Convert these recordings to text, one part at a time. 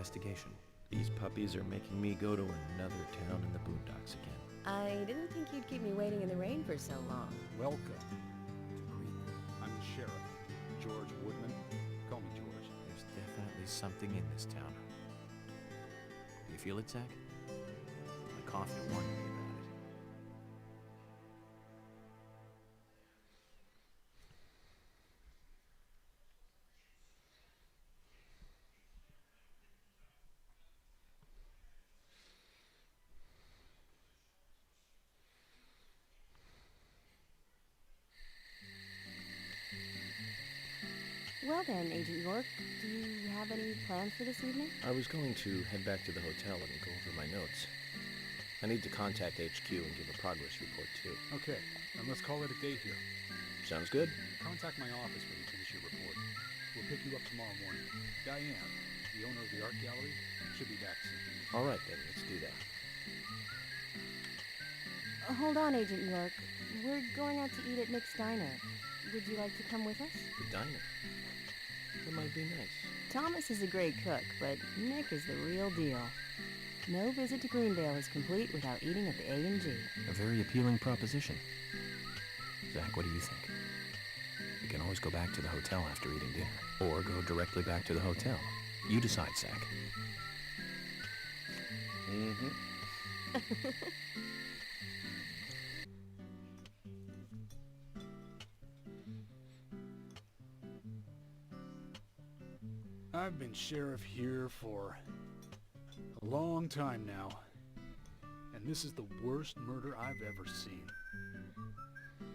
investigation. These puppies are making me go to another town in the boondocks again. I didn't think you'd keep me waiting in the rain for so long. Welcome to Greenwood. I'm the sheriff, George Woodman. Call me George. There's definitely something in this town. Do you feel it, Zach? My coffee warned me about it. Well then, Agent York, do you have any plans for this evening? I was going to head back to the hotel and go over my notes. I need to contact HQ and give a progress report, too. Okay, then let's call it a day here. Sounds good. Contact my office when you finish your report. We'll pick you up tomorrow morning. Diane, the owner of the art gallery, should be back soon. All right, then. Let's do that. Hold on, Agent York. We're going out to eat at Nick's Diner. Would you like to come with us? The diner. That might be nice. Thomas is a great cook, but Nick is the real deal. No visit to Greendale is complete without eating at the A&G. A very appealing proposition. Zach, what do you think? We can always go back to the hotel after eating dinner, or go directly back to the hotel. You decide, Zach. Mm-hmm. I've been sheriff here for a long time now, and this is the worst murder I've ever seen.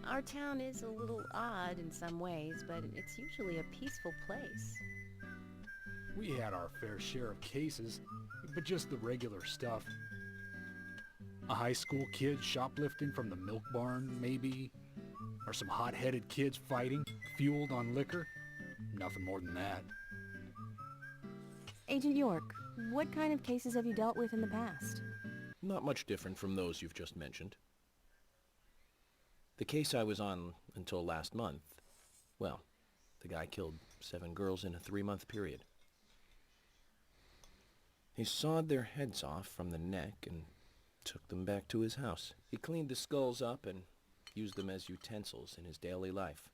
Our town is a little odd in some ways, but it's usually a peaceful place. We had our fair share of cases, but just the regular stuff. A high school kid shoplifting from the milk barn, maybe? Or some hot-headed kids fighting, fueled on liquor? Nothing more than that. Agent York, what kind of cases have you dealt with in the past? Not much different from those you've just mentioned. The case I was on until last month, well, the guy killed 7 girls in a 3-month period. He sawed their heads off from the neck and took them back to his house. He cleaned the skulls up and used them as utensils in his daily life,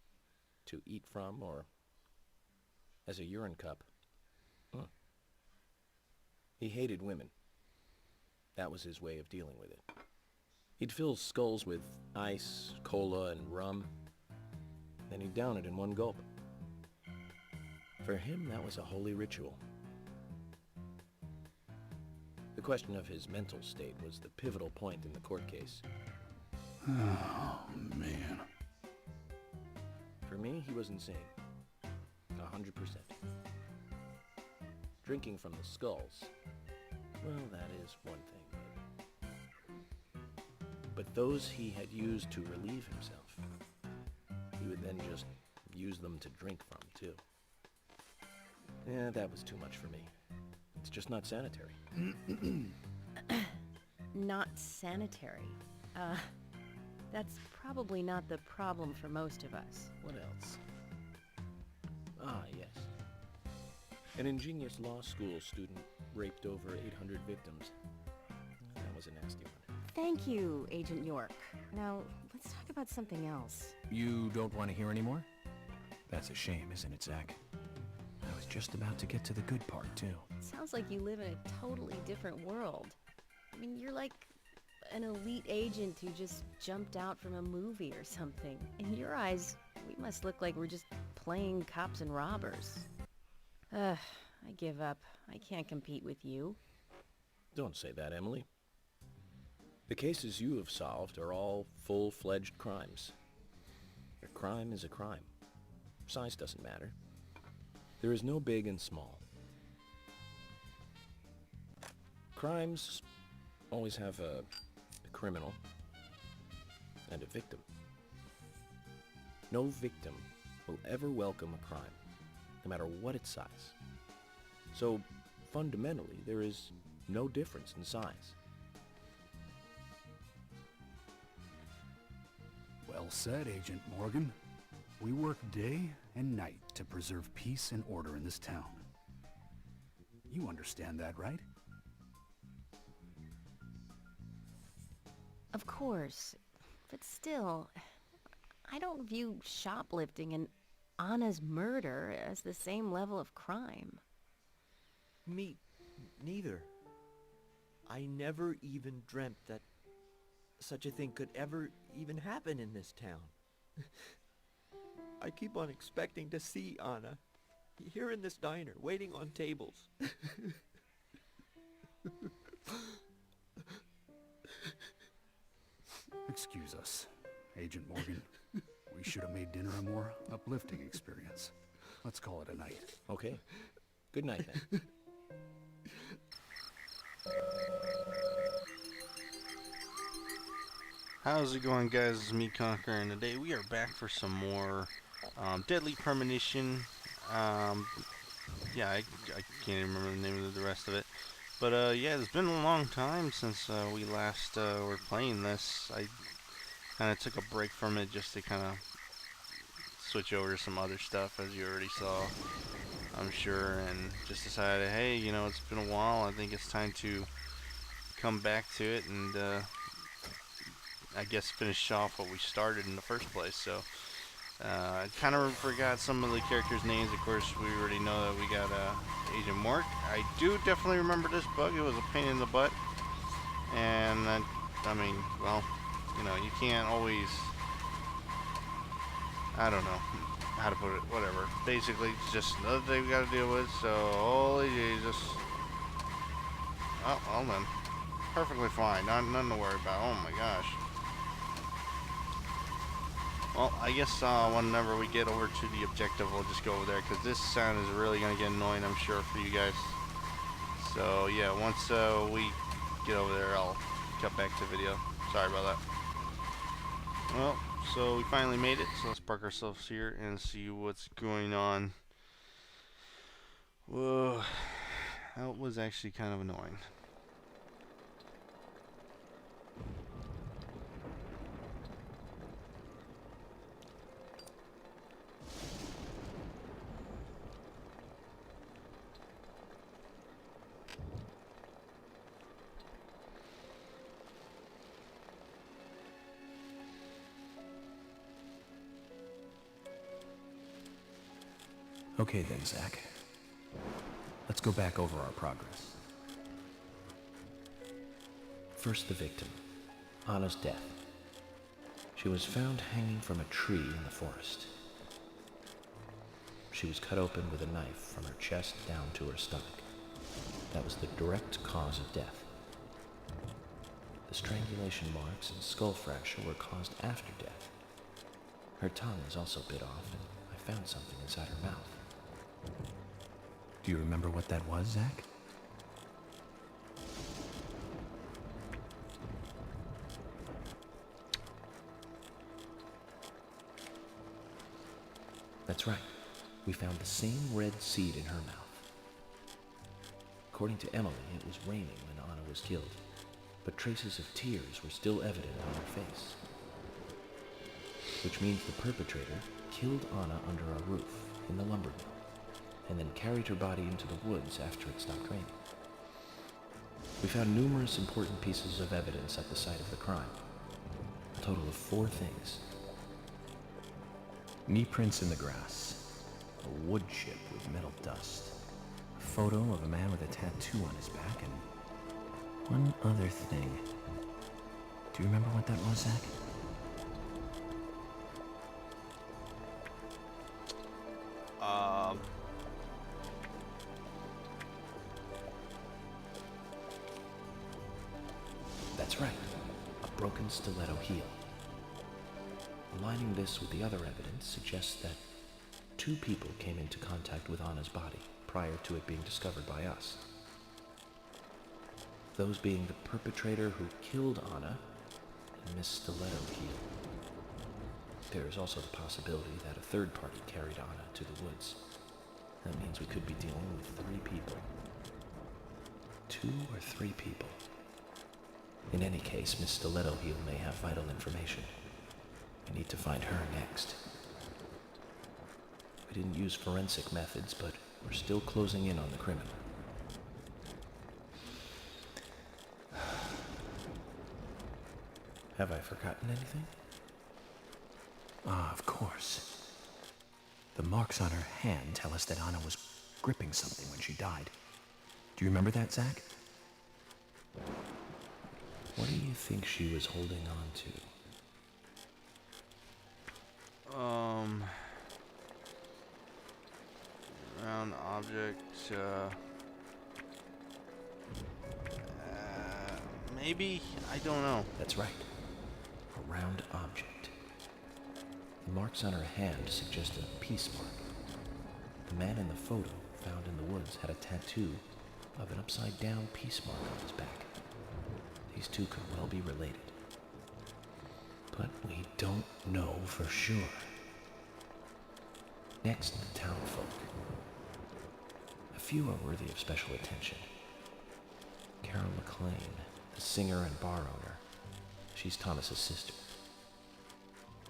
to eat from or as a urine cup. He hated women. That was his way of dealing with it. He'd fill skulls with ice, cola, and rum, then he'd down it in one gulp. For him, that was a holy ritual. The question of his mental state was the pivotal point in the court case. Oh, man. For me, he was insane. 100%. Drinking from the skulls, well, that is one thing. But those he had used to relieve himself, he would then just use them to drink from, too. Yeah, that was too much for me. It's just not sanitary. Not sanitary. That's probably not the problem for most of us. What else? Ah, yes. An ingenious law school student raped over 800 victims. That was a nasty one. Thank you, Agent York. Now, let's talk about something else. You don't want to hear anymore? That's a shame, isn't it, Zach? I was just about to get to the good part, too. Sounds like you live in a totally different world. I mean, you're like an elite agent who just jumped out from a movie or something. In your eyes, we must look like we're just playing cops and robbers. I give up. I can't compete with you. Don't say that, Emily. The cases you have solved are all full-fledged crimes. A crime is a crime. Size doesn't matter. There is no big and small. Crimes always have a criminal and a victim. No victim will ever welcome a crime, no matter what its size. So, fundamentally, there is no difference in size. Well said, Agent Morgan. We work day and night to preserve peace and order in this town. You understand that, right? Of course. But still, I don't view shoplifting and Anna's murder as the same level of crime. Me neither. I never even dreamt that such a thing could ever even happen in this town. I keep on expecting to see Anna here in this diner, waiting on tables. Excuse us, Agent Morgan. We should have made dinner a more uplifting experience. Let's call it a night. Okay. Good night, then. How's it going, guys? It's me, Conquer, and today we are back for some more Deadly Premonition. Yeah, I can't even remember the name of the rest of it. But yeah, it's been a long time since we last were playing this. I kind of took a break from it just to kind of switch over to some other stuff, as you already saw, I'm sure, and just decided, hey, you know, it's been a while. I think it's time to come back to it and I guess finish off what we started in the first place. So I kind of forgot some of the characters' names. Of course, we already know that we got Agent Mork. I do definitely remember this bug. It was a pain in the butt, and I mean, well, you know, you can't always, I don't know how to put it, whatever. Basically, it's just another thing we got to deal with. So holy Jesus. Oh, well then, perfectly fine. Nothing to worry about. Oh my gosh. Well, I guess whenever we get over to the objective, we'll just go over there, because this sound is really going to get annoying, I'm sure, for you guys. So, yeah, once we get over there, I'll cut back to the video. Sorry about that. Well, so we finally made it, so let's park ourselves here and see what's going on. Whoa, that was actually kind of annoying. Okay then, Zach. Let's go back over our progress. First, the victim, Anna's death. She was found hanging from a tree in the forest. She was cut open with a knife from her chest down to her stomach. That was the direct cause of death. The strangulation marks and skull fracture were caused after death. Her tongue was also bit off, and I found something inside her mouth. Do you remember what that was, Zach? That's right. We found the same red seed in her mouth. According to Emily, it was raining when Anna was killed, but traces of tears were still evident on her face. Which means the perpetrator killed Anna under a roof in the lumber mill, and then carried her body into the woods after it stopped raining. We found numerous important pieces of evidence at the site of the crime. A total of 4 things. Knee prints in the grass, a wood chip with metal dust, a photo of a man with a tattoo on his back, and one other thing. Do you remember what that was, Zach? That's right, a broken stiletto heel. Aligning this with the other evidence suggests that 2 people came into contact with Anna's body prior to it being discovered by us. Those being the perpetrator who killed Anna and Miss Stiletto Heel. There is also the possibility that a 3rd party carried Anna to the woods. That means we could be dealing with 3 people. 2 or 3 people. In any case, Miss Stiletto Heel may have vital information. We need to find her next. We didn't use forensic methods, but we're still closing in on the criminal. Have I forgotten anything? Ah, of course. The marks on her hand tell us that Anna was gripping something when she died. Do you remember that, Zach? What do you think she was holding on to? Round object, maybe? I don't know. That's right. A round object. The marks on her hand suggest a peace mark. The man in the photo found in the woods had a tattoo of an upside-down peace mark on his back. These two could well be related. But we don't know for sure. Next, the townfolk. A few are worthy of special attention. Carol McLean, the singer and bar owner. She's Thomas's sister.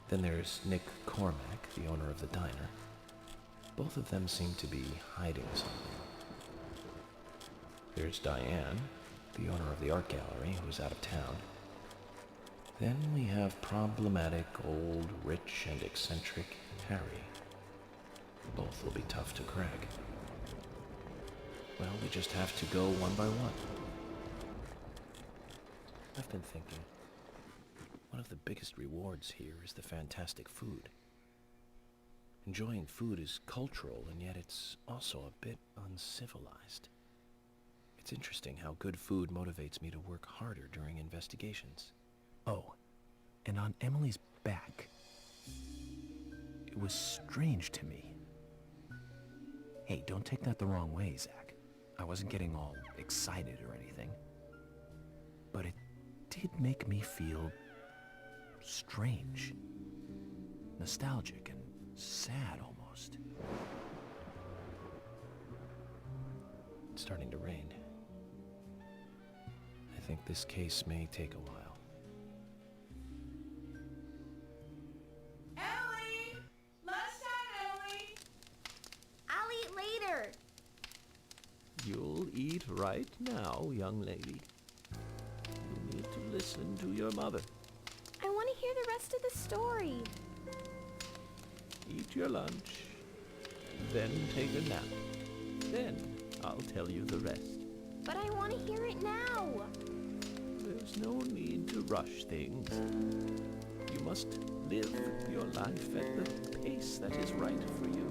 Then there's Nick Cormack, the owner of the diner. Both of them seem to be hiding something. There's Diane, the owner of the art gallery, who's out of town. Then we have problematic, old, rich, and eccentric Harry. Both will be tough to crack. Well, we just have to go one by one. I've been thinking, one of the biggest rewards here is the fantastic food. Enjoying food is cultural, and yet it's also a bit uncivilized. It's interesting how good food motivates me to work harder during investigations. Oh, and on Emily's back, it was strange to me. Hey, don't take that the wrong way, Zach. I wasn't getting all excited or anything. But it did make me feel strange. Nostalgic and sad almost. It's starting to rain. I think this case may take a while. Ellie! Lunchtime, Ellie! I'll eat later. You'll eat right now, young lady. You need to listen to your mother. I want to hear the rest of the story. Eat your lunch, then take a nap. Then I'll tell you the rest. But I want to hear it now. There's no need to rush things. You must live your life at the pace that is right for you.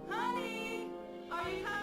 Honey! Are you coming?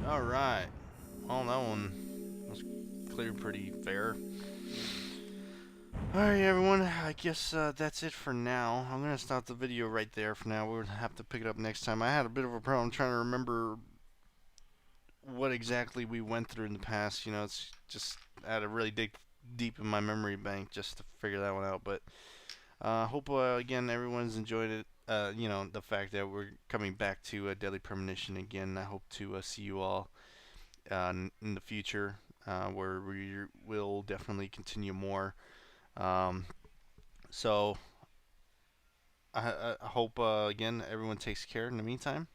Alright. Well, that one was cleared pretty fair. Alright, everyone. I guess that's it for now. I'm going to stop the video right there for now. We'll have to pick it up next time. I had a bit of a problem trying to remember what exactly we went through in the past. You know, it's just I had to really dig deep in my memory bank just to figure that one out. But hope, again, everyone's enjoyed it. You know, the fact that we're coming back to Deadly Premonition again. I hope to see you all in the future, where we will definitely continue more. So I hope again everyone takes care in the meantime,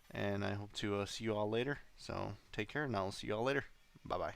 and I hope to see you all later. So take care, and I'll see you all later. Bye bye.